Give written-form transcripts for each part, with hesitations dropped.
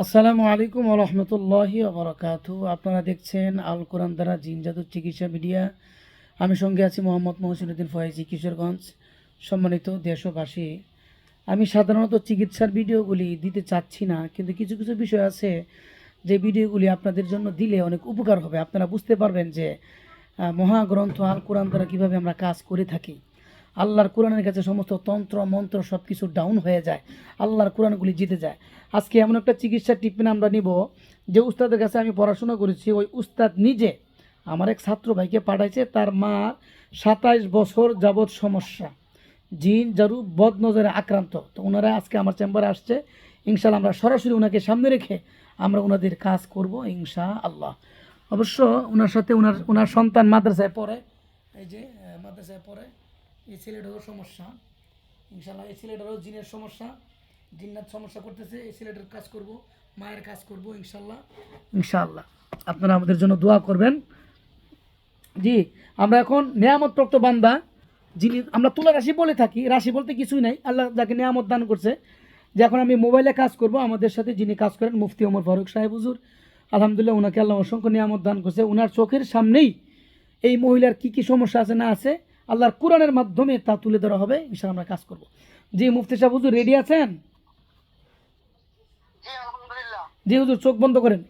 আসসালামু আলাইকুম ওয়া রাহমাতুল্লাহি ওয়া বারাকাতুহু। আপনারা দেখছেন আল কোরআন দ্বারা জিন জাদুর চিকিৎসা মিডিয়া। আমি সঙ্গে আছি মোহাম্মদ মহসিনুদ্দিন ফয়েজি, কিশোরগঞ্জ। সম্মানিত দেশবাসী, আমি সাধারণত চিকিৎসার ভিডিওগুলি দিতে চাচ্ছি না, কিন্তু কিছু কিছু বিষয় আছে যে ভিডিওগুলি আপনাদের জন্য দিলে অনেক উপকার হবে। আপনারা বুঝতে পারবেন যে মহাগ্রন্থ আল কোরআন দ্বারা কীভাবে আমরা কাজ করে থাকি। আল্লাহর কোরআনের কাছে সমস্ত তন্ত্র মন্ত্র সব কিছু ডাউন হয়ে যায়, আল্লাহর কোরআনগুলি জিতে যায়। আজকে এমন একটা চিকিৎসার ট্রিটমেন্ট আমরা নিব যে উস্তাদের কাছে আমি পড়াশোনা করেছি। ওই উস্তাদ নিজে আমার এক ছাত্র ভাইকে পাঠাইছে। তার মা 27 বছর যাবৎ সমস্যা, জিন জারু বদ নজরে আক্রান্ত। তো ওনারা আজকে আমার চেম্বারে আসছে। ইনশাআল্লাহ আমরা সরাসরি ওনাকে সামনে রেখে আমরা ওনাদের কাজ করব ইনশাআল্লাহ। অবশ্য ওনার সাথে ওনার সন্তান মাদ্রাসায় পড়ে। এই যে মাদ্রাসায় পড়ে। এই ছেলেটারও সমস্যা, ইনশাআল্লাহ এই ছেলেটারও জিনের সমস্যা, জিন্নাত সমস্যা করতেছে। এই ছেলেটার কাজ করব, মায়ের কাজ করব ইনশাআল্লাহ। ইনশাআল্লাহ আপনারা আমাদের জন্য দোয়া করবেন। জি, আমরা এখন নেয়ামতপ্রাপ্ত বান্দা, যিনি আমরা তুলা রাশি বলে থাকি। রাশি বলতে কিছুই নাই, আল্লাহ যাকে নেয়ামত দান করছে। যে এখন আমি মোবাইলে কাজ করব, আমাদের সাথে যিনি কাজ করেন মুফতি ওমর ফারুক সাহেব হুজুর, আলহামদুলিল্লাহ ওনাকে আল্লাহ অসংখ্য নিয়ামত দান করছে। ওনার চোখের সামনেই এই মহিলার কি কি সমস্যা আছে না আছে আল্লাহর কোরআনের মাধ্যমে তা তুলে ধরা হবে। ইনশাআল্লাহ আমরা কাজ করব। জি মুফতি সাহেব হুজুর রেডি আছেন? জি হুজুর, চোখ বন্ধ করেন।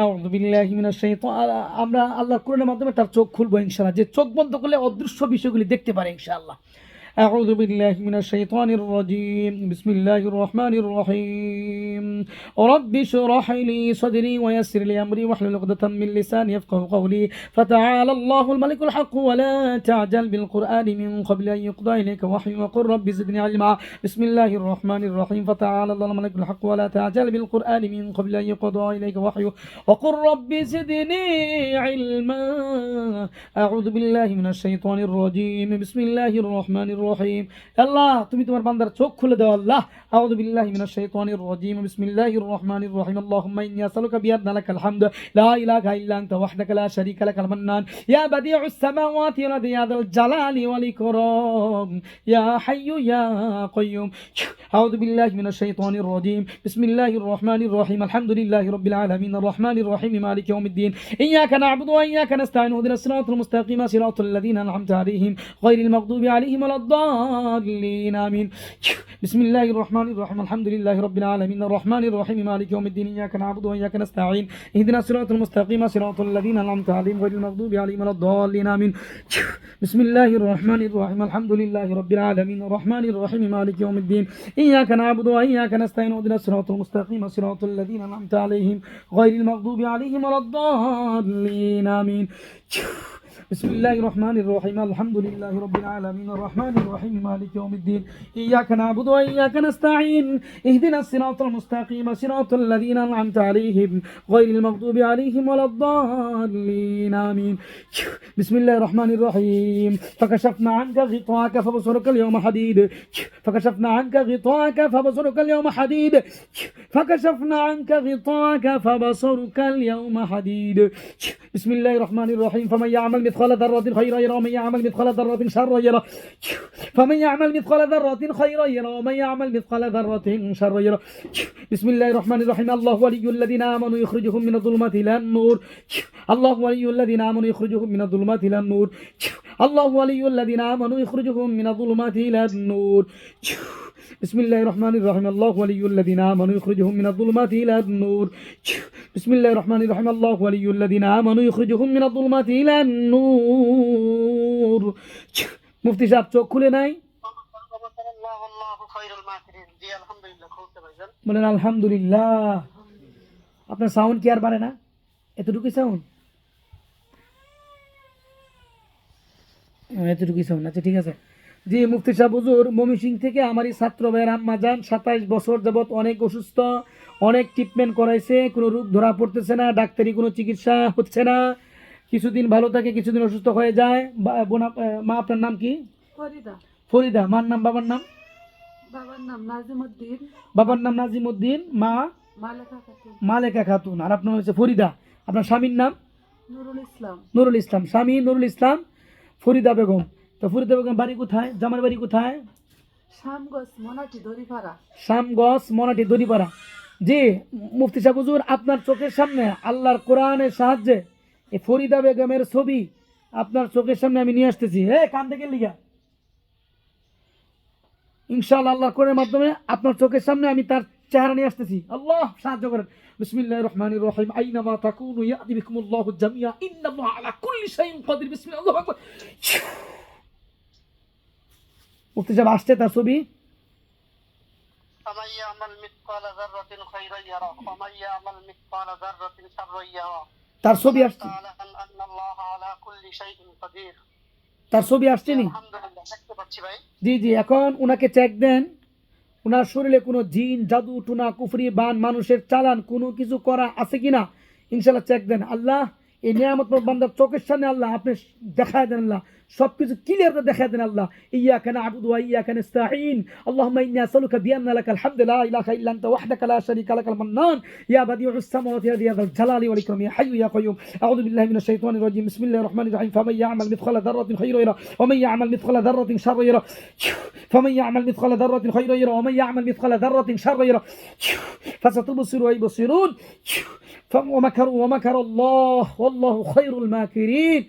আউযু বিল্লাহি মিনাশ শাইতানির, আমরা আল্লাহর কোরআনের মাধ্যমে তার চোখ খুলবো ইনশাআল্লাহ। যে চোখ বন্ধ করলে অদৃশ্য বিষয়গুলি দেখতে পারে ইনশাআল্লাহ। أعوذ بالله من الشيطان الرجيم. بسم الله الرحمن الرحيم. رب اشرح لي صدري ويسر لي أمري واحلل عقدة من لساني يفقهوا قولي. فتعالى الله الملك الحق ولا تعجل بالقرآن من قبل أن يقضى إليك وحي وقل رب زدني علما. بسم الله الرحمن الرحيم. فتعالى الله الملك الحق ولا تعجل بالقرآن من قبل أن يقضى إليك وحي وقل رب زدني علما. أعوذ بالله من الشيطان الرجيم. بسم الله الرحمن الرحيم. আল্লাহ তুমি তোমার বান্দার চোখ খুলে দাও আল্লাহ। আউযু বিল্লাহি মিনাশ শাইতানির রাজিম। বিসমিল্লাহির রহমানির রহিম। আল্লাহুম্মা ইন্নী আসআলুকা বিআন্না লাকাল হামদ লা ইলাহা ইল্লা আনতা ওয়াহদাকা লা শারীকা লাকাল মান্নান ইয়া বাদিউস সামাওয়াতি ওয়াল আরদি ইয়া যাল জালালি ওয়াল ইকরাম ইয়া হাইয়্যু ইয়া কাইয়্যুম। আউযু বিল্লাহি মিনাশ শাইতানির রাজিম। বিসমিল্লাহির রহমানির রহিম। আলহামদুলিল্লাহি রাব্বিল আলামিন আর রহমানির রহিম মালিকি ইয়াউমিদ্দিন। ইয়্যাকা না'বুদু ওয়া ইয়্যাকা নাস্তাঈন ইহদিনাস সিরাতাল মুস্তাকিম সিরাতাল লাযীনা আন'আমতা আলাইহিম গায়রিল মাগদুবি আলাইহিম ওয়ালাদ-দাল্লিন আমিন। বিসমিল্লাহির রহমানির রহিম। আলহামদুলিল্লাহি রাব্বিল আলামিন আর রহমানির রহিম মালিকি ইয়াউমিদ্দিন। ইয়্যাকা না'বুদু ওয়া ইয়্যাকা নাস্তাঈন ইহদিনাস সিরাতাল মুস্তাকিম সিরাতাল লাযীনা আন'আমতা আলাইহিম গায়রিল মাগদুবি আলাইহিম ওয়ালাদ-দাল্লিন আমিন। বিসমিল্লাহির রহমানির রহিম। আলহামদুলিল্লাহি রাব্বিল আলামিন আর রহমানির রহিম মালিকি ইয়াউমিদ্দিন। ইয়্যাকা না'বুদু ওয়া ইয়্যাকা নাস্তাঈন ইহদিনাস সিরাতাল মুস্তাকিম সিরাতাল লাযীনা আন'আমতা আলাইহিম গায়রিল মাগদুবি আলাইহিম ওয়ালাদ-দাল্লিন আমিন। بسم الله الرحمن الرحيم. الحمد لله رب العالمين الرحمن الرحيم مالك يوم الدين. إياك نعبد وإياك نستعين اهدنا الصراط المستقيم صراط الذين أنعمت عليهم غير المغضوب عليهم ولا الضالين آمين. بسم الله الرحمن الرحيم. فكشفنا عنك غطاءك فبصرك اليوم حديد. فكشفنا عنك غطاءك فبصرك اليوم حديد. فكشفنا عنك غطاءك فبصرك اليوم حديد. بسم الله الرحمن الرحيم. فمن يعمل مثقال ذرة خيرا يرى ومن يعمل مثقال ذرة شرا يرى. فمن يعمل مثقال ذرة خيرا يرى ومن يعمل مثقال ذرة شرا يرى. بسم الله الرحمن الرحيم. الله ولي الذين آمنوا يخرجهم من الظلمات إلى النور. الله ولي الذين آمنوا يخرجهم من الظلمات إلى النور. الله ولي الذين آمنوا يخرجهم من الظلمات إلى النور. بسم الله الرحمن الرحيم. الله ولي الذين آمنوا يخرجهم من الظلمات إلى النور. بسم الله الرحمن الرحيم. الله ولي الذين آمنوا يخرجهم من الظلمات إلى النور. মুফতি সাহেব চোখ খুলে নাই? বলেন আলহামদুলিল্লাহ। আপনার সাউন্ড কি আর বাড়ে না? এতটুকুই সাউন্ড? এতটুকুই সাউন্ড, আচ্ছা ঠিক আছে। জি মুফতি সাহেব হুজুর, ময়মনসিংহ থেকে আমার এই ছাত্র ভাইয়ের আম্মা যান 27 বছর যাবৎ অনেক অসুস্থ, অনেক ট্রিটমেন্ট করাইছে, কোনো রোগ ধরা পড়তেছে না, ডাক্তারি কোনো চিকিৎসা হচ্ছে না। কিছুদিন ভালো থাকে, কিছুদিন অসুস্থ হয়ে যায়। মা আপনার নাম কি? ফরিদা। ফরিদা। মার নাম? বাবার নাম? বাবার নাম নাজিমউদ্দিন। বাবার নাম নাজিমউদ্দিন, মা মালেকা খাতুন। মালেকা খাতুন। আর আপনার হচ্ছে ফরিদা। আপনার স্বামীর নাম? নুরুল ইসলাম। নুরুল ইসলাম। স্বামী নুরুল ইসলাম, ফরিদা বেগম। তো ফরিদা বেগম বাড়ি কোথায়? জামার বাড়ি কোথায়? শামগঞ্জ মনাটি দড়িপাড়া। শামগঞ্জ মনাটি দড়িপাড়া। জি মুফতি সাহেব হুজুর, আপনার চোখের সামনে আল্লাহর কোরআনের সাহায্যে এই ফরিদা বেগমের ছবি আপনার চোখের সামনে আমি নিয়ে আসতেছি। কান থেকে লিগা ইনশাআল্লাহ আল্লাহর কোরআনের মাধ্যমে আপনার চোখের সামনে আমি তার চেহারা নিয়ে আসতেছি। আল্লাহ সাহায্য করেন। বিসমিল্লাহির রহমানির রহিম। আইনামা তাকুনু ইয়াতি বিকুমুল্লাহু জামিয়া ইন্নাল্লাহা আলা কুল্লি শাইইন কাদির। বিসমিল্লাহ, আল্লাহু আকবার। মুফতি সাহেব আসছে তার ছবি। فمن يعمل مثقال ذرة خيرا يره ومن يعمل مثقال ذرة شرا يره তার ছবি আসছে, تعلم أن الله على كل شيء قدير। তার ছবি আসছে নি? আলহামদুলিল্লাহ, দেখতে পাচ্ছি ভাই। জি জি, এখন উনাকে চেক দেন। ওনার শরীরে কোনো জিন জাদু টুনা কুফরি বান মানুষের চালান কোনো কিছু করা আছে কিনা ইনশাল্লাহ চেক দেন। আল্লাহ এই নিয়ামত বান্দার চোখের সামনে আল্লাহ আপনি দেখায় দেন। আল্লাহ সব কিছু ক্লিয়ার করে দেখায় দেন। আল্লাহ ইয়াকা না'বুদু ওয়া ইয়াকা নাস্তাঈন আল্লাহুম্মা ইন্নী আসআলুকা বিআন্না লাকাল হামদু লা ইলাহা ইল্লা আনতা ওয়াহদাকা লা শারীকা লাকাল মান্নান ইয়া বাদিউস সামাওয়াতি ইয়া যাল জালালি ওয়াল ইকরাম ইয়া হাইয়্যু ইয়া কাইয়্যুম আউযু বিল্লাহি মিনাশ শাইতানির রাজীম বিসমিল্লাহির রহমানির রহিম ফামান ইয়া'মাল মিথকালা যাররাতিন খায়রান ইয়ারা ওয়া মান ইয়া'মাল মিথকালা যাররাতিন শাররান ইয়ারা ফামান ইয়া'মাল মিথকালা যাররাতিন খায়রান ইয়ারা ওয়া মান ইয়া'মাল মিথকালা যাররাতিন শাররান ইয়ারা ফাসাতুবসিরু ওয়া ইবসিরুন ومكر الله والله خير الماكرين।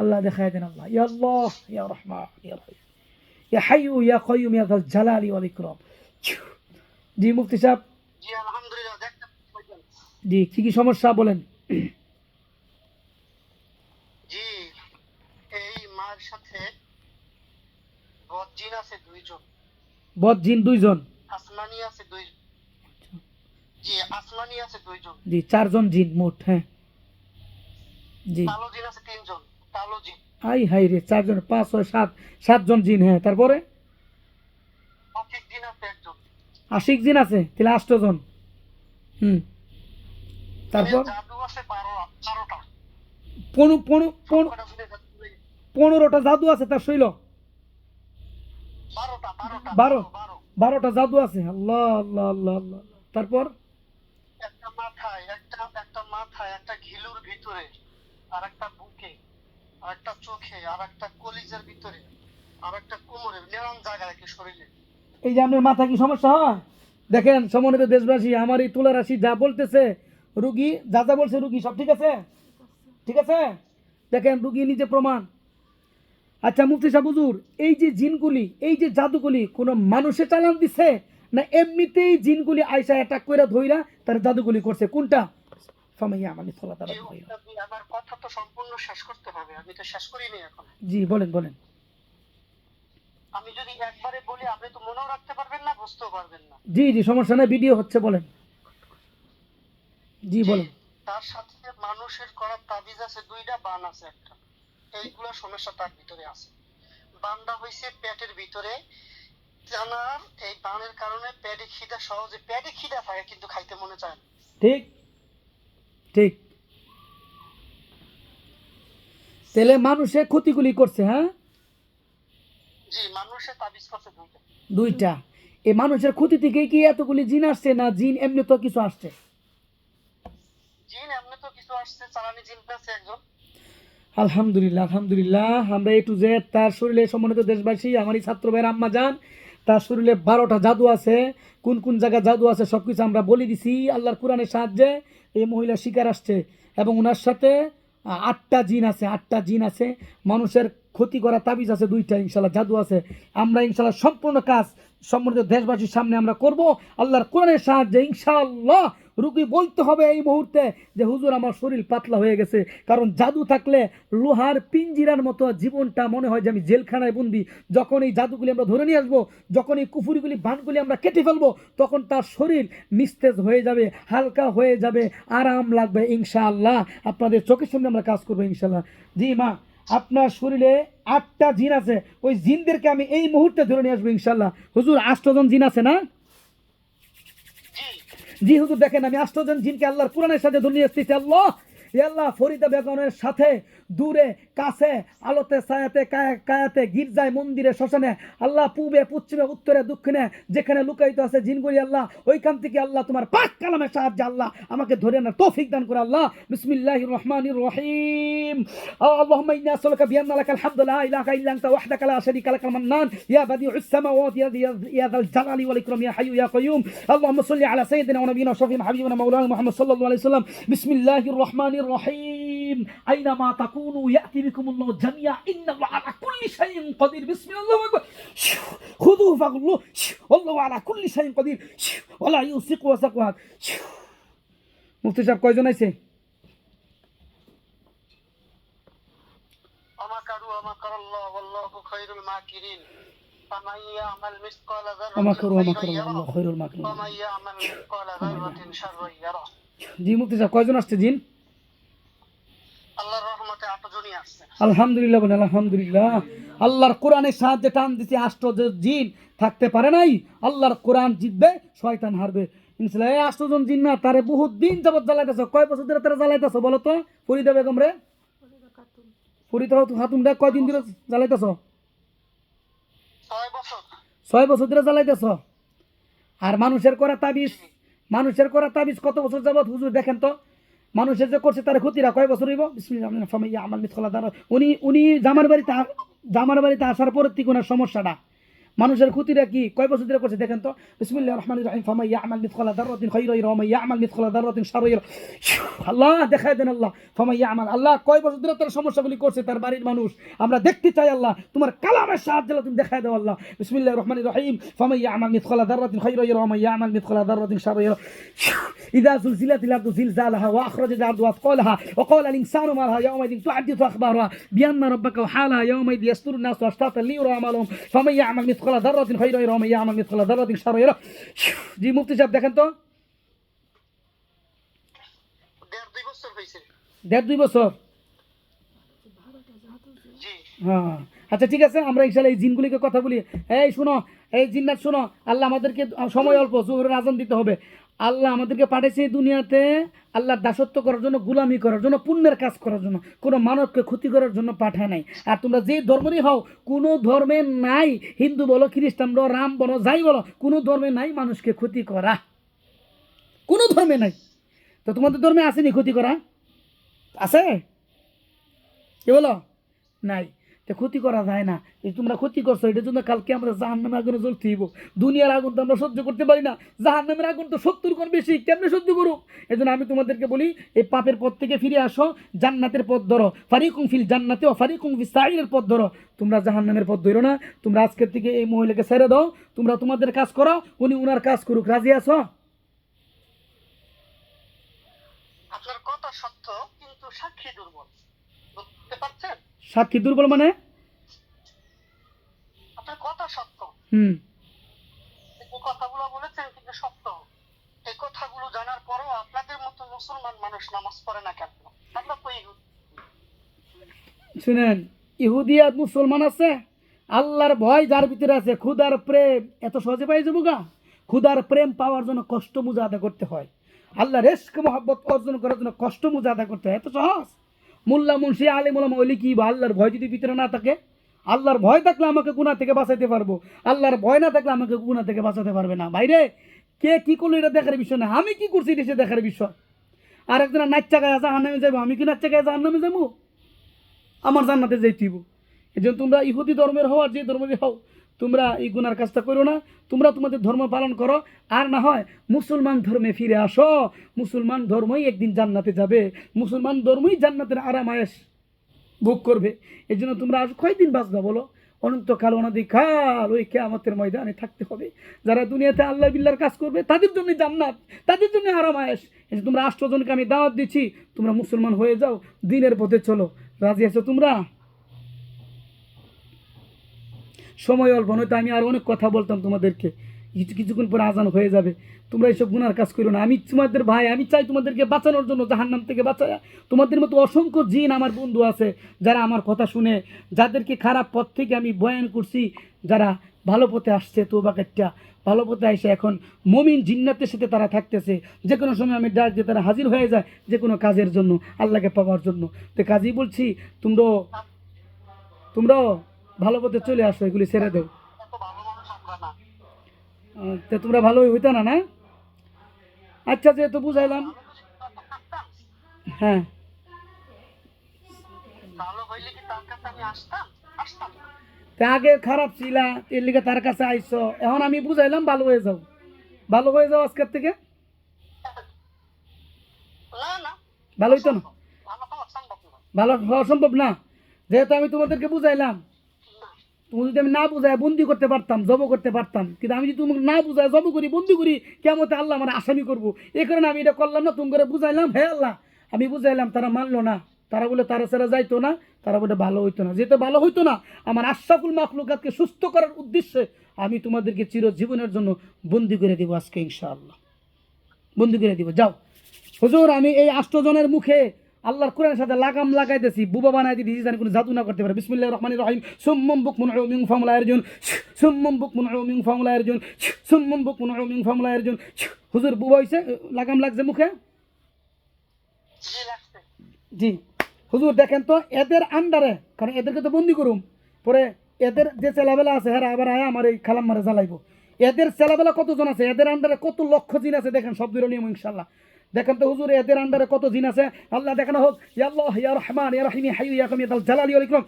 আল্লাহ দেখায় দেন। আল্লাহ ইয়া আল্লাহ ইয়া রহমান ইয়া রহিম ইয়া হাইয়্যু ইয়া কাইয়্যুম ইয়া যাল জালালি ওয়াল ইকরাম। জি মুফতি সাহেব, জি আলহামদুলিল্লাহ, দেখতে পাচ্ছি ভাইজান। জি কি সমস্যা বলেন? জি, এই মার সাথে বদজিন আছে দুইজন, বদ জিন দুইজন। আসমানি আছে দুইজন। জি, আসমানি আছে দুইজন, জি চারজন জিন মোট। হ্যাঁ জি। কালো জিন আছে তিনজন, কালো জিন। আই হাই রে, চারজন 5 6 7 সাতজন জিন। হ্যাঁ তারপরে আফিক জিন আছে একজন, আশিক জিন আছে, তাহলে 8 জন। তারপর জাদু আছে 12টা। 15টা জাদু আছে তার শৈল। 12টা জাদু আছে। আল্লাহ আল্লাহ আল্লাহ আল্লাহ। তারপর একটা মাথায় একটা ঘিলুর ভিতরে, আর একটা বুকে, আর একটা চোখে, আর একটা কলিজার ভিতরে, আর একটা কোমরে, নানান জায়গায় কি শরীরে। এই যে আপনার মাথা কি সমস্যা হয় দেখেন সম্মানিত দেশবাসী, আমার এই তুলা রাশি যা বলতেছে রুগী যা যা বলছে রুগী সব ঠিক আছে, ঠিক আছে। দেখেন রুগী নিজে প্রমাণ। আচ্ছা মুফতি সাহেব হুজুর, এই যে জিনগুলি এই যে জাদুগুলি কোন মানুষে চালান দিছে না এমনিতেই জিনগুলি আয়সা অ্যাটাক করে ধইরা তার জাদুগুলি করছে? কোনটা? ফামাইয়া আমালি ফলা তারা ধইরা। আমার কথা তো সম্পূর্ণ শেষ করতে হবে, আমি তো শেষ করিনি এখন। জি বলেন বলেন। আমি যদি একবারে বলি আপনি তো মনেও রাখতে পারবেন না, বুঝতেও পারবেন না। জি জি সমস্যা নাই, ভিডিও হচ্ছে বলেন। জি বলেন। তার সাথে মানুষের করা তাবিজ আছে 2টা, বান আছে একটা। এইগুলা সমস্যা তার ভিতরে আছে। বানটা হইছে পেটের ভিতরে, জানার এই বানের কারণে পেটে খিদা, সহজে পেটে খিদা থাকে কিন্তু খাইতে মনে চায় না। ঠিক ঠিক। তাহলে মানুষে ক্ষতিগুলি করছে। হ্যাঁ জি, মানুষের তাবিজ করছে 2টা। 2টা। এই মানুষের ক্ষতি থেকে কি এতগুলি জিন আসছে না জিন এমনি তো কিছু আসছে? জিন এমনি তো কিছু আসছে, চালানি জিন আছে একজন। আলহামদুলিল্লাহ আলহামদুলিল্লাহ। আমরা এ টু জেড তার শরীরে সম্মানিত দেশবাসী, আমারই ছাত্র ভাইয়ের আম্মা যান, তার শরীরে 12টা জাদু আছে। কোন কোন জায়গায় জাদু আছে সব কিছু আমরা বলে দিছি আল্লাহর কোরআনের সাহায্যে। এই মহিলা শিকার আসছে এবং ওনার সাথে 8টা জিন আছে। 8টা জিন আছে। মানুষের ক্ষতি করা তাবিজ আছে 2টা, ইনশাল্লাহ জাদু আছে। আমরা ইনশাল্লাহ সম্পূর্ণ কাজ সম্মানিত দেশবাসীর সামনে আমরা করব আল্লাহর কোরআনের সাহায্যে ইনশাআল্লাহ। রুগী বলতে হবে এই মুহূর্তে যে হুজুর আমার শরীর পাতলা হয়ে গেছে, কারণ জাদু থাকলে লোহার পিঞ্জিরার মতো জীবনটা মনে হয় যে আমি জেলখানায় বন্দি। যখন এই জাদুগুলি আমরা ধরে নিয়ে আসবো, যখন এই কুফুরিগুলি বানগুলি আমরা কেটে ফেলবো, তখন তার শরীর নিস্তেজ হয়ে যাবে, হালকা হয়ে যাবে, আরাম লাগবে ইনশাআল্লাহ। আপনাদের চোখের সামনে আমরা কাজ করবো ইনশাআল্লাহ। জি মা, আপনার শরীরে 8টা জিন আছে, ওই জিনদেরকে আমি এই মুহূর্তে ধরে নিয়ে আসবো ইনশাআল্লাহ। হুজুর 8 জন জিন আছে না? জি হুজুর দেখেন আমি 8 জন জিনকে আল্লাহর কোরআনের সাথে ধরে নিয়ে আসতেছি। আল্লাহ ইয়া আল্লাহ ফরিদা বেগমের সাথে দূরে কাছে, আলোতে ছায়াতে কায়াতে, গির্জায় মন্দিরে শ্মশানে, আল্লাহ পূবে পশ্চিমে উত্তরে দক্ষিণে যেখানে লুকায়িত আছে জিনগুলি আল্লাহ, ওইখান থেকে আল্লাহ তোমার পাক কালামের সাহায্যে আল্লাহ আমাকে ধরে আনার তৌফিক দান করে আল্লাহ। বিসমিল্লাহির রহমানির রহিম। আল্লাহুম্মা ইন্নী আসআলুকা বিআন্না লাকাল হামদু লা ইলাহা ইল্লা আনতা ওয়াহদাকা লা শারীকা লাকাল মান্নান ইয়া বাদিউস সামাওয়াতি ইয়া যাল জালালি ওয়াল ইকরাম ইয়া হাইয়্যু ইয়া কাইয়্যুম। আল্লাহুম্মা সাল্লি আলা সাইয়্যিদিনা ওয়া নাবিয়িনা ওয়া শাফিঈনা হাবিবিনা মাওলানা মুহাম্মদ সাল্লাল্লাহু আলাইহি ওয়াসাল্লাম। বিসমিল্লাহির রহমানির রহিম। আইনামা তাকুনু ইয়াতি বিকুমুল্লাহু জামিআ ইন্নাল্লাহা আলা কুল্লি শাইইন কাদির। বিসমিল্লাহির আকবার। খুযুহু ফাগুল্লু আল্লাহু আলা কুল্লি শাইইন কাদির ওয়া লা ইউসিকু ওয়াসাকওয়া। মুফতি সাহেব কয়জন আইছে? আমাকারু আমাকারাল্লাহ ওয়াল্লাহু খায়রুল মাকিরিন। ফামান ইয়ামাল মিসকালা আমাকারু যাররাতিন আমাকারাল্লাহু খায়রুল মাকিরিন। ওয়া মান ইয়ামাল মিসকালা যাররাতিন শাররান ইয়ারা। জি মুফতি সাহেব কয়জন আসছে জিন? আল্লাহর রহমতে 8 জনই আসছে। আলহামদুলিল্লাহ বলেন আলহামদুলিল্লাহ। আল্লাহর কোরআনের সাহায্যে টান দিতে আশ্চর্য জিন থাকতে পারে নাই। আল্লাহর কোরআন জিতবে, শয়তান হারবে ইনশাআল্লাহ। এই 8 জন জিন না তারে বহুত দিন যাবত জ্বালাইতেছ। কয় বছর ধরে তারা জ্বালাইতেছ বলো তো ফরিদা বেগম রে? ফরিদা খাতুন। ফরিদা খাতুন রে কয়দিন ধরে জ্বালাইতেছ? 6 বছর। 6 বছর ধরে জ্বালাইতেছ। আর মানুষের করা তাবিজ কত বছর যাবত হুজুর দেখেন তো? মানুষের যে করছে তার ক্ষতিরা কয় বছর হইব? বিসমিল্লাহ ফামাইয়া আমাল মিথকালা যারা। উনি জামার বাড়িতে আসার পরের থেকে ওনার সমস্যাটা মানুষের ক্ষতিটা কি কয় বছর ধরে করছে দেখেন তো? বিসমিল্লাহির রহমানির রহিম। ফামাইয়া আমাল মিথকালা যাররাতিন খায়রান ইয়ারা ওয়া মাইয়া আমাল মিথকালা যাররাতিন শাররান ইয়ারা। আল্লাহ দেখায় দেন আল্লাহ। ফামাইয়া আমাল, আল্লাহ কয় বছর ধরে তার সমস্যাগুলি করছে তার বাড়ির মানুষ আমরা দেখতে চাই আল্লাহ। তোমার কালামের সাহায্যে তুমি দেখায় দাও আল্লাহ। বিসমিল্লাহির রহমানির রহিম। ফামাইয়া আমাল মিথকালা যাররাতিন খায়রান ইয়ারা ওয়া মাইয়া আমাল মিথকালা যাররাতিন শাররান ইয়ারা। ইযা যুলজিলাতিল আরদু জিলজালাহা ওয়া আখরাজাতিল আরদু আথকালাহা ওয়া ক্বালা আল ইনসানু মা লাহা ইয়াওমাইযিন তুহাদ্দিসু আখবারাহা বিআন্না রাব্বাকা ওয়া হালাহা ইয়াওমাইযিন ইয়াসদুরু an-নাসু আশতাতান লিয়ুরা আমালুহুম ফামাইয়া আমাল মিথকালা যাররাতিন খায়রান ইয়ারা ওয়া মাইয়া আমাল মিথকালা যাররাতিন শাররান ইয়ারা। জি মুফতি সাহেব দেখেন তো 1.5-2 বছর হইছে। 1.5-2 বছর। জি। হ্যাঁ আচ্ছা ঠিক আছে, আমরা ইনশাআল্লাহ এই জিনগুলিকে কথা বলি। এই শোনো, এই জিন্নাত শোনো, আল্লাহ আমাদেরকে সময় অল্প, জোহরের আজান দিতে হবে। আল্লাহ আমাদেরকে পাঠিয়েছে এই দুনিয়াতে আল্লাহর দাসত্ব করার জন্য, গুলামি করার জন্য, পুণ্যের কাজ করার জন্য, কোনো মানবকে ক্ষতি করার জন্য পাঠায় নাই। আর তোমরা যে ধর্মেরই হও, কোনো ধর্মে নাই, হিন্দু বলো, খ্রিস্টান বলো, রাম বলো, যাই বলো, কোনো ধর্মে নাই মানুষকে ক্ষতি করা, কোনো ধর্মে নাই। তো তোমাদের ধর্মে আসেনি ক্ষতি করা? আছে? কি বলো? নাই। তো ক্ষতি করা যায় না। এই তোমরা ক্ষতি করছো, এটার জন্য কালকে আমরা জাহান্নামের আগুনে জ্বলতে হইব। দুনিয়ার আগুন তো আমরা সহ্য করতে পারি না, জাহান্নামের আগুন তো 70 গুণ বেশি, কেমনে সহ্য করো? এই জন্য আমি তোমাদেরকে বলি, এই পাপের পথ থেকে ফিরে আসো, জান্নাতের পথ ধরো। ফারিকুম ফিল জান্নাতি ওয়া ফারিকুম ফিস সাঈরের পথ ধরো। তোমরা জাহান্নামের পথ ধরো না। তোমরা আজকের থেকে এই মহিলাকে ছেড়ে দাও, তোমরা তোমাদের কাজ করো, উনি উনার কাজ করুক। রাজি আছো? আপনার কথা সত্য, কিন্তু সাক্ষী দুর্বল। বুঝতে পারছেন? সাক্ষী দুর্বল মানে? আপনার কথা সত্য, এই কথাগুলো বলেছেন কিন্তু সত্য। এই কথাগুলো জানার পরেও আপনাদের মতো মুসলমান মানুষ নামাজ পড়ে না কেন? আমরা তো শুনেন, ইহুদি আর মুসলমান আছে, আল্লাহর ভয় যার ভিতরে আছে, খুদার প্রেম এত সহজে পাই যাবো গা? খুদার প্রেম পাওয়ার জন্য কষ্ট মুজাহাদা করতে হয়। আল্লাহর ইশক মহব্বত অর্জন করার জন্য কষ্ট মুজাহাদা করতে হয়। এত সহজ? মোল্লা মুন্সি আলেম ওলামা ওলি কি বা আল্লাহর ভয় যদি ভিতরে না থাকে? আল্লাহর ভয় থাকলে আমাকে গুনাহ থেকে বাঁচাতে পারবো, আল্লাহর ভয় না থাকলে আমাকে গুনাহ থেকে বাঁচাতে পারবে না। বাইরে কে কি করলো এটা দেখার বিষয় না, আমি কি করছি এটা দেখার বিষয়। আর একজনের নাচ্চা গায়ে জাহান্নামে যাবো, আমি কি নাচ্চা গায়ে জাহান্নামে যাবো? আমার জান্নাতে যাইতেইব। এই জন্য তোমরা ইহুদি ধর্মের হও আর যে ধর্মের হও, তোমরা এই গুনার কাজটা করো না। তোমরা তোমাদের ধর্ম পালন করো, আর না হয় মুসলমান ধর্মে ফিরে আসো। মুসলমান ধর্মই একদিন জান্নাতে যাবে, মুসলমান ধর্মই জান্নাতের আরাম আয়েশ ভোগ করবে। এই জন্য তোমরা আজ কয়দিন বাঁচবা বলো? অনন্তকাল অনধিকাল ওই কিয়ামতের ময়দানে থাকতে হবে। যারা দুনিয়াতে আল্লাহ বিল্লাহর কাজ করবে তাদের জন্য জান্নাত, তাদের জন্য আরাম আয়েশ। এই যে তোমরা 8 জনকে আমি দাওয়াত দিচ্ছি, তোমরা মুসলমান হয়ে যাও, দিনের পথে চলো। রাজি আছো তোমরা? সময় অল্প, নয়তো আমি আর অনেক কথা বলতাম তোমাদেরকে। কিছুক্ষণ পরে আজান হয়ে যাবে। তোমরা এইসব গুনার কাজ করো না। আমি তোমাদের ভাই, আমি চাই তোমাদেরকে বাঁচানোর জন্য, জাহান্নাম থেকে বাঁচায়। তোমাদের মতো অসংখ্য জিন আমার বন্ধু আছে যারা আমার কথা শুনে, যাদেরকে খারাপ পথ থেকে আমি বয়ান করছি, যারা ভালো পথে আসছে, তোবা কাটটা ভালো পথে আইসে এখন মমিন জিন্নাতের সাথে তারা থাকতেছে। যে কোনো সময় আমি ডাক দিয়ে তারা হাজির হয়ে যায় যে কোনো কাজের জন্য, আল্লাহকে পাওয়ার জন্য। তো কাজেই বলছি তোমরাও ভালো পথে চলে আসো, এগুলি ছেড়ে দেও। এত ভালো মানুষ আমরা না। তো তোমরা ভালোই হইতো না, না? আচ্ছা, যেহেতু বুঝাইলাম। ভালো যদি থাকতাম, হ্যাঁ, ভালো হইলে কি তার কাছে আমি আসতাম? আসতাম না। তা আগে খারাপ ছিলা, এর লিগে তার কাছে আইসো, এখন আমি বুঝাইলাম ভালো হয়ে যাও, ভালো হয়ে যাও আজকের থেকে। না না, ভালো হইতো না? ভালো হওয়া সম্ভব না। ভালো হওয়া সম্ভব না। যেহেতু আমি তোমাদেরকে বুঝাইলাম, না। তুমি যদি আমি না বুঝাই বন্দি করতে পারতাম, জব করতে পারতাম, কিন্তু আমি যদি তোমাকে না বুঝাই জব করি, বন্দি করি, কেমতে আল্লাহ আমার আসামি করবো। এই কারণে আমি এটা করলাম না, তুমি করে বুঝাইলাম। হে আল্লাহ, আমি বুঝাইলাম, তারা মানলো না। তারা বলে তারা ছাড়া যাইতো না, তারা বলে ভালো হইতো না। যেহেতু ভালো হইতো না, আমার আশরাফুল মাখলুকাতকে সুস্থ করার উদ্দেশ্যে আমি তোমাদেরকে চিরজীবনের জন্য বন্দি করে দিব আজকে ইনশাআল্লাহ, বন্দি করে দিব। যাও হুজুর, আমি এই 8 জনের মুখে আল্লাহর কোরআনের সাথে লাগাম লাগাইতেছি, বুবা বানাই দিতেছি, যেন কোনো জাদু না করতে পারে। বিসমিল্লাহির রহমানির রহিম। সুম্মুম বুকমুন উমিয়ুন ফাহুম লা ইয়ারজুন, সুম্মুম বুকমুন উমিয়ুন ফাহুম লা ইয়ারজুন, সুম্মুম বুকমুন উমিয়ুন ফাহুম লা ইয়ারজুন। হুজুর, বুবা হইছে, লাগাম লাগছে মুখে। জি লাগছে। জি হুজুর, দেখেন তো এদের আন্ডারে, কারণ এদেরকে তো বন্দি করুম, পরে এদের যে ছেলেবেলা আছে হ্যাঁ আবার আয়া আমার এই খালাম মারে জ্বালাইবো। এদের ছেলেবেলা কতজন আছে, এদের আন্ডারে কত লক্ষ জিন আছে, দেখেন সব দূরে নিয়ম ইনশাল্লাহ। দেখেন তো হুজুর, এদের আন্ডারে কত জিন আছে, আল্লাহ দেখানো হোক। ইয়া আল্লাহ ইয়া রহমান ইয়া রহিম ইয়া হাইয়্যু ইয়া কাইয়্যুম ইয়া দাল জালালি ওয়াল ইকরাম।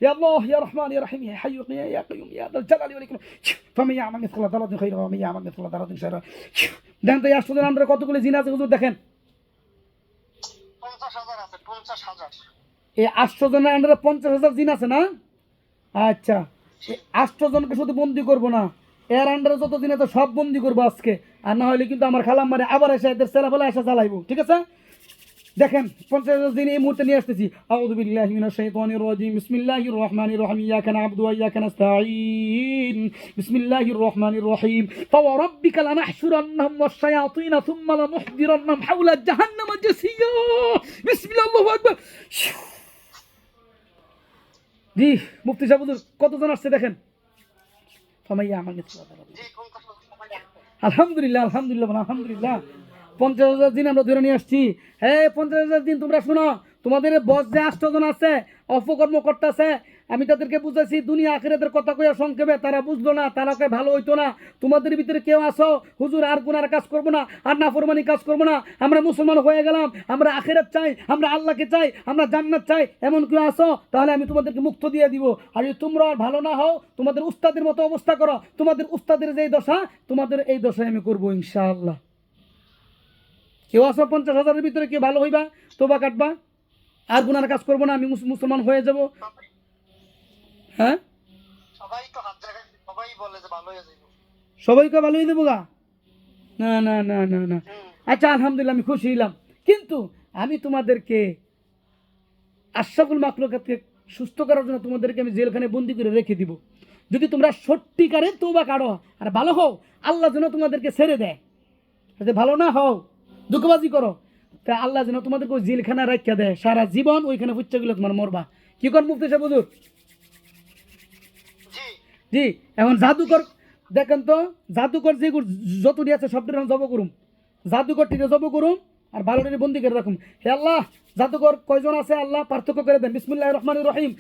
ইয়া আল্লাহ ইয়া রহমান ইয়া রহিম ইয়া হাইয়্যু ইয়া কাইয়্যুম ইয়া দাল জালালি ওয়াল ইকরাম। ফামান ইয়ামাল মিসকালা যারাতিন খায়রান ওয়া মান ইয়ামাল মিসকালা যারাতিন শাররান। দেখেন তো এই 8 জনের আন্ডারে কতগুলো জিন আছে হুজুর, দেখেন। 50,000 আছে, 50,000। এই 8 জনের আন্ডারে 50,000 জিন আছে না? আচ্ছা, এই 8 জনকে শুধু বন্দি করবো না, এর আন্ডারে যত জিন আছে সব বন্দি করবো আজকে। আর না হলে কিন্তু আমার খালাম মারে আবার এসে এদের ছেলেবেলা এসে জ্বালাইবো, ঠিক আছে? দেখেন 50,000 জিন এই মুহূর্তে নিয়ে আসতেছি। আউযু বিল্লাহি মিনাশ শাইতানির রাজিম। বিসমিল্লাহির রহমানির রহিম। ইয়াকা না'বুদু ওয়া ইয়াকা নাস্তাঈন। বিসমিল্লাহির রহমানির রহিম। ফাওয়ারাব্বিকা লানাহশুরান্নাহুম ওয়াশ-শায়াতিনা সুম্মা লানুহদিরান্নাহুম হাওলা জাহান্নামা জাসিয়া। বিসমিল্লাহ, আল্লাহু আকবার। জি মুফতি সাহেব হুজুর, কতজন আসছে দেখেন। ফামাইয়া আমাল মিসলা যারাতিন। জি 50,000 সবাই আছে। আলহামদুলিল্লাহ, আলহামদুলিল্লাহ, আলহামদুলিল্লাহ। 50,000 দিন আমরা ধরে নিয়ে আসছি। হ্যাঁ 50,000 দিন তোমরা শোনো, তোমাদের বস যে 8 জন আছে অপকর্ম করতেছে, আমি তাদেরকে বুঝাইছি দুনিয়া আখিরাতের কথা কইয়া সংক্ষেপে, তারা বুঝলো না, তারা কয় ভালো হইতো না। তোমাদের ভিতরে কেউ আসো হুজুর আর গুনার কাজ করবো না, আর নাফরমানি কাজ করবো না, আমরা মুসলমান হয়ে গেলাম, আমরা আখিরাত চাই, আমরা আল্লাহকে চাই, আমরা জান্নাত চাই, এমন কেউ আসো, তাহলে আমি তোমাদেরকে মুক্ত দিয়ে দিব। আর যদি তোমরা আর ভালো না হও, তোমাদের উস্তাদের মতো অবস্থা করো, তোমাদের উস্তাদের যেই দশা তোমাদের এই দশায় আমি করবো ইনশাআল্লাহ। কেউ আসো 50,000-এর ভিতরে, কেউ ভালো হইবা, তোবা কাটবা, আর গুনার কাজ করবো না, আমি মুসলমান হয়ে যাব। সবাই- হ্যাঁ সবাই তো হাত জায়গায় সবাই বলে যে ভালো হয়ে যাবে। সবাইকে ভালো হয়ে দেবো গা? না না না না না। আচ্ছা আলহামদুলিল্লাহ, আমি খুশি হইলাম, কিন্তু আমি তোমাদেরকে আশরাফুল মাখলুকাতকে সুস্থ করার জন্য তোমাদেরকে আমি জেলখানে বন্দি করে রেখে দিব। যদি তোমরা সত্যিকারে তওবা কাটো আর ভালো হও, আল্লাহ যেন তোমাদেরকে ছেড়ে দেয়। যদি ভালো না হও, দুঃখবাজি করো, তা আল্লাহ যেন তোমাদেরকে ওই জেলখানা রাখিয়া দেয়, সারা জীবন ওইখানে ফুচ্চা গেলে তোমার মরবা। কি কর মুফতি সাহেব হুজুর? জি জি এখন জাদুকর দেখেন তো, জাদুকর যে যতটি আছে সবটির জব করুম, জাদুকরটিকে জব করুম, আর ভালোটিকে বন্দি করে রাখুম। হে আল্লাহ, জাদুকর কয়জন আছে আল্লাহ পার্থক্য করে দেন। বিসমিল্লাহির রহমানির রহিম।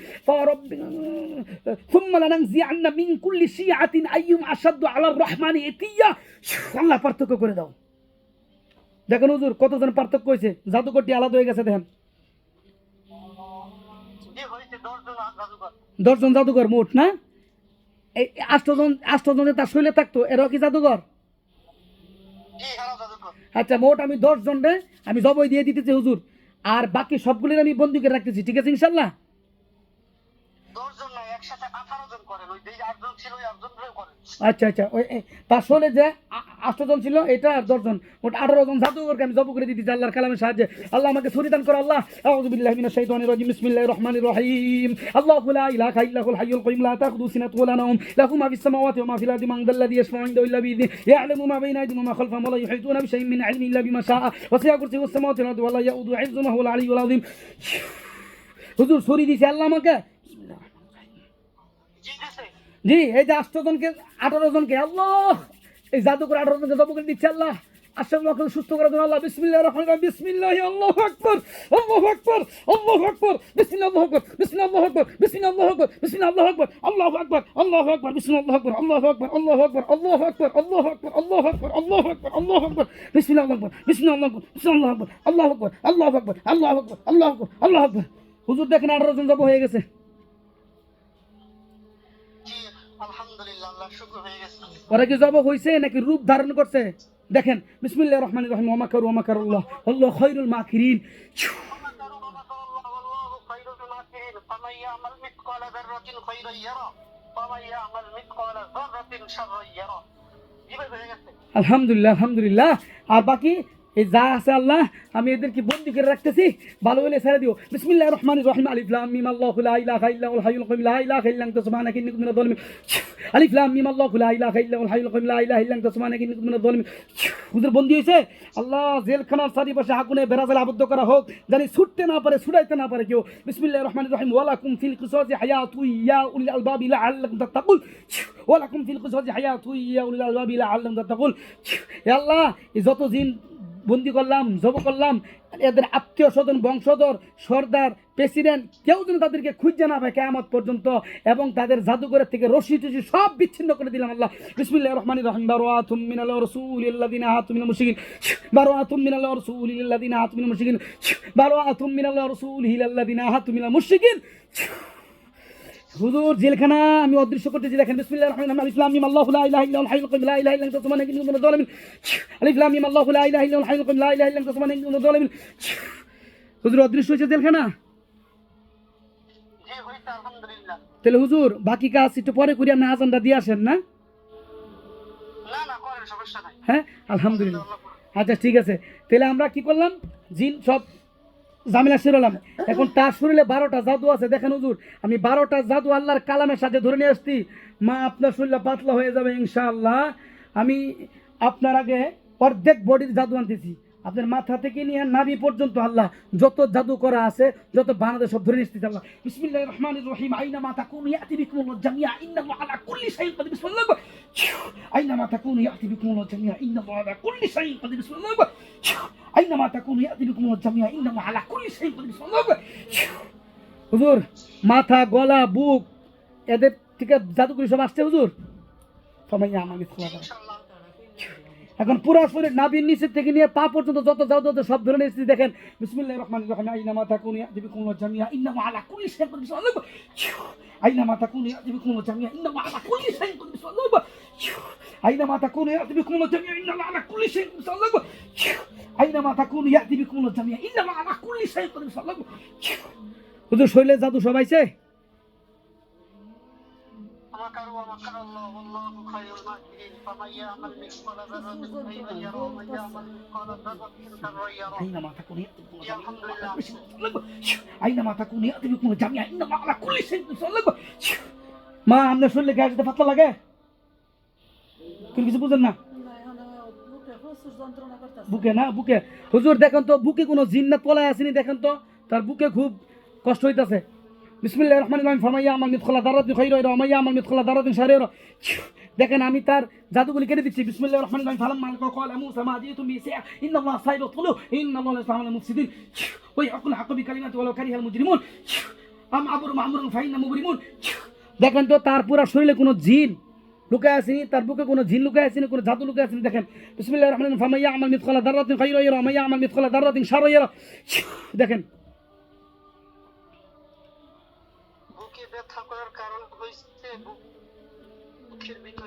সুম্মা লানানজিআন্না মিন কুল্লি শিয়াতিন আইয়ুম আশাদ্দু আলার রহমানি ইতিয়া। আল্লাহ পার্থক্য করে দাও। দেখেন হুজুর কতজন পার্থক্য হয়েছে, জাদুকরটি আলাদা হয়ে গেছে। দেখেন জি হয়েছে 10 জন জাদুকর। 10 জন জাদুকর মোট না? এই 8 জন তার শৈলে থাকতো, এরাও কি জাদুকর? জি হ্যাঁ জাদুকর। আচ্ছা মোট আমি 10 জনরে আমি জবই দিয়ে দিতেছি হুজুর, আর বাকি সবগুলির আমি বন্দি করে রাখতেছি, ঠিক আছে ইনশাল্লাহ? 10 জন না, একসাথে 18 জন করেন। ওই যে 8 জন ছিল ওই 8 জন ধরে করেন। আচ্ছা আচ্ছা, ওই তার শোলে যে 8 জন ছিল, এটা আর 10 জন, মোট 18 জন জাদুকরকে আমি জব করে দিতেছি আল্লাহর কালামের সাহায্যে। আল্লাহ আমাকে ছুরি দান করো আল্লাহ। আউযু বিল্লাহি মিনাশ শাইতানির রাজিম। বিসমিল্লাহির রহমানির রহিম। আল্লাহু লা ইলাহা ইল্লাহুল হাইয়ুল কাইয়্যুম লা তাখুযুহু সিনাতুন ওয়া লা নাওম লাহু মা ফিস সামাওয়াতি ওয়া মা ফিল আরদি মান যাল্লাযী ইয়াশফা'ু 'ইনদাহু ইল্লা বিইذনিহি ইয়া'লামু মা বাইনা আইদিহিম ওয়া মা খালফাহুম ওয়া লা ইউহীতুনা বিশাইইন মিন 'ilmihi ইল্লা বিমা শাআ ওয়া সি'a কুরসিয়্যুহু সামাওয়াতি ওয়াল আরদি ওয়া লা ইয়াউদুহু হিফযুহুমা ওয়া হুয়াল 'আলিয়্যুল 'আযীম। হুজুর ছুরি দিছে আল্লাহ আমাকে। জি দিছে। জি এই যে 8 জনকে 18 জনকে আল্লাহ এই জাদু করে 18 জনকে জব করে দিচ্ছে আল্লাহ আশরাফুল সুস্থ করে দেন আল্লাহ বিসমিল্লাহির রহমানির রহিম বিসমিল্লাহি আল্লাহু আকবার আল্লাহু আকবার আল্লাহু আকবার বিসমিল্লাহি আল্লাহু আকবার বিসমিল্লাহি আল্লাহু আকবার বিসমিল্লাহি আল্লাহু আকবার বিসমিল্লাহি আল্লাহু আকবার আল্লাহু আকবার আল্লাহু আকবার বিসমিল্লাহি আল্লাহু আকবার আল্লাহু আকবার আল্লাহু আকবার আল্লাহু আকবার আল্লাহু আকবার আল্লাহু আকবার আল্লাহু আকবার আল্লাহু আকবার বিসমিল্লাহি আল্লাহু আকবার বিসমিল্লাহি আল্লাহু আকবার বিসমিল্লাহি আল্লাহু আকবার আল্লাহু আকবার আল্লাহু আকবার আল্লাহু আকবার আল্লাহু আকবার হুজুর দেখেন 18 জন জব হয়ে গেছে জি আলহামদুলিল্লাহ আল্লাহ শুকর হয়ে গেছে ওরা কি জব হইছে নাকি রূপ ধারণ করছে দেখেন বিসমিল্লাহির রহমানির রহিম ওয়া মাকারু ওয়া মাকারুল্লাহ আল্লাহু খায়রুল মাকিরিন والله خير الماكرين فمن يعمل مثقال ذرة خيرا يره ومن يعمل مثقال ذرة شرا يره এভাবে হয়ে গেছে আলহামদুলিল্লাহ আলহামদুলিল্লাহ আর বাকি এই যা আছে আল্লাহ আমি এদেরকে বন্দী করে রাখতেছি ভালো হলে ছেড়ে দিও বিসমিল্লাহির রহমানির রহিম আলিফ লাম মিম আল্লাহু লা ইলাহা ইল্লাহুল হাইয়ুল কাইয়ুম লা ইলাহা ইল্লা আনতা সুবহানাকা ইন্নী কুনতু মিনাজ জালিমিন আলিফ লাম মিম আল্লাহু লা ইলাহা ইল্লাহুল হাইয়ুল কাইয়ুম লা ইলাহা ইল্লা আনতা সুবহানাকা ইন্নী কুনতু মিনাজ জালিমিন হুজুর বন্দী হইছে আল্লাহ জেলখানার চারিপাশে আগুনে বেড়াজালে আবদ্ধ করা হোক জানি ছুটতে না পারে ছুটাইতে না পারে কেউ বিসমিল্লাহির রহমানির রহিম ওয়ালাকুম ফিল কিসাসি হায়াতু ইয়া উলিল আলবাবি লাআল্লাকুম তাত্তাকুন ওয়ালাকুম ফিল কিসাসি হায়াতু ইয়া উলিল আলবাবি লাআল্লাকুম তাত্তাকুন হে আল্লাহ এই যত জিন বন্দি করলাম জব করলাম এদের আত্মীয় স্বজন বংশধর সর্দার প্রেসিডেন্ট কেউ যেন তাদেরকে খুঁজে না পায় কিয়ামত পর্যন্ত এবং তাদের জাদুঘরের থেকে রশি টুসি সব বিচ্ছিন্ন করে দিলাম আল্লাহ বিসমিল্লাহির রহমানির রহিম বারাআতুম মিনাল রাসূলিল্লাযিনা হাতু মিনাল মুশরিকিন বারাআতুম মিনাল রাসূলিল্লাযিনা হাতু মিনাল মুশরিকিন বারাআতুম মিনাল রাসূলিল্লাযিনা হাতু মিনাল মুশরিকিন হুজুর জেলখানা আমি অদৃশ্য করতেছি দেখেন বিসমিল্লাহির রহমানির রহিম আলিফ লাম মিম আল্লাহু লা ইলাহা ইল্লাহুল হাইয়ুল কাইয়ুম লা ইলাহা ইল্লা আনতা সুবহানাকা ইন্নী কুনতু মিনাজ জালিমিন আলিফ লাম মিম আল্লাহু লা ইলাহা ইল্লাহুল হাইয়ুল কাইয়ুম লা ইলাহা ইল্লা আনতা সুবহানাকা ইন্নী কুনতু মিনাজ জালিমিন হুজুর অদৃশ্য হয়েছে জেলখানা জি হইছে আলহামদুলিল্লাহ তাহলে হুজুর বাকি কাজ একটু পরে করি আপনি আজানটা দিয়ে আসেন না না না করেন সমস্যা নাই হ্যাঁ আলহামদুলিল্লাহ আচ্ছা ঠিক আছে তাহলে আমরা কি করলাম জিন সব জামিলা শিরলাম এখন তার শরীরে 12টা জাদু আছে দেখেন হুজুর আমি 12টা জাদু আল্লাহর কালামের সাথে ধরে নিয়ে আসছি মা আপনার শরীরটা পাতলা হয়ে যাবে ইনশাআল্লাহ আমি আপনার আগে অর্ধেক বডির জাদু আনতেছি আপনার মাথা থেকে নিয়ে নাভি পর্যন্ত আল্লাহ যত জাদু করা আছে যত বানাতে সব ধরে নিচ্ছি আল্লাহ বিসমিল্লাহির রহমানির রহিম আইনামা তাকুনু ইয়াতি বিকুমুল্লাহ জামিয়া ইন্নাহু আলা কুল্লি শাইইন কাদির বিসমিল্লাহ আইনামা তাকুনু ইয়াতি বিকুমুল্লাহ জামিয়া ইন্নাহু আলা কুল্লি শাইইন কাদির বিসমিল্লাহ আইনামা তাকুনু ইয়াতি বিকুমুল্লাহ জামিয়া ইন্নাহু আলা কুল্লি শাইইন কাদির বিসমিল্লাহ হুজুর মাথা গলা বুক এদের থেকে জাদুকরি সব আসছে হুজুর ফামাইয়া আমা মিসলা ইনশাআল্লাহ এখন পুরো শরীর নাভির নিচে থেকে নিয়ে পা পর্যন্ত যত জাদু আছে সব ধরে নিয়েছি দেখেন বিসমিল্লাহির রহমানির রহিম আইনামা তাকুনু ইয়াতি বিকুমুল্লাহ জামিয়া ইন্নাহু আলা কুল্লি শাইইন কাদির বিসমিল্লাহ আইনামা তাকুনু ইয়াতি বিকুমুল্লাহ জামিয়া ইন্নাহু আলা কুল্লি শাইইন কাদির বিসমিল্লাহ আইনামা তাকুনু ইয়াতি বিকুমুল্লাহ জামিয়া ইন্নাহু আলা কুল্লি শাইইন কাদির বিসমিল্লাহ আইনামা তাকুনু ইয়াতি বিকুমুল্লাহ জামিয়া ইন্নাহু আলা কুল্লি শাইইন কাদির বিসমিল্লাহ হুজুর শরীরে জাদু সব আইছে ومكروا ومكر الله والله خير الماكرين فمن يعمل مثقال ذرة خيرا يره ومن يعمل مثقال ذرة شرا يره أينما تكون يأتي بكم يا الحمد لله أينما تكون يأتي بكم الجميع إنما على كل شيء قدير মা আপনার শরীরে গায়ে যেতে পাতলা লাগে তুমি কিছু বুঝেন না না এখন বুকে প্রচুর যন্ত্রণা করতেছে বুকে না বুকে হুজুর দেখেন তো বুকে কোনো জিন্নাত পলায় আসেনি দেখেন তো তার বুকে খুব কষ্ট হইতাছে বিসমিল্লাহির রহমানির রহিম ফামাইয়া আমাল মিথকালা দারাতিন খায়রা ওয়া মাইয়া আমাল মিথকালা দারাতিন শাররা দেখেন আমি তার জাদুগুলি কেটে দিচ্ছি বিসমিল্লাহির রহমানির রহিম ফালাম্মা ক্বালা মূসা মা জিতুম বিসা ইন্নাল্লাহা সাইবাতুলু ইন্নাল্লাহা লাইসামাল মুফসিদিন ওয়া ইয়াকুল হাক্কু বিকালিমাতি ওয়ালাউ কারিহাল মুজরিমুন আম আবরু মা'মুরুন ফাইন্না মুবরিমুন দেখেন তো তার পুরো শরীরে কোনো জিন লুকায় আসেনি তার বুকে কোনো জিন লুকায় আসেনি কোনো জাদু লুকায় আসেনি দেখেন বিসমিল্লাহির রহমানির রহিম ফামাইয়া আমাল মিথকালা দারাতিন খায়রা ওয়া মাইয়া আমাল মিথকালা দারাতিন শাররা দেখেন বুকে ব্যথা করার কারণ হইছে বুকের ভিতরে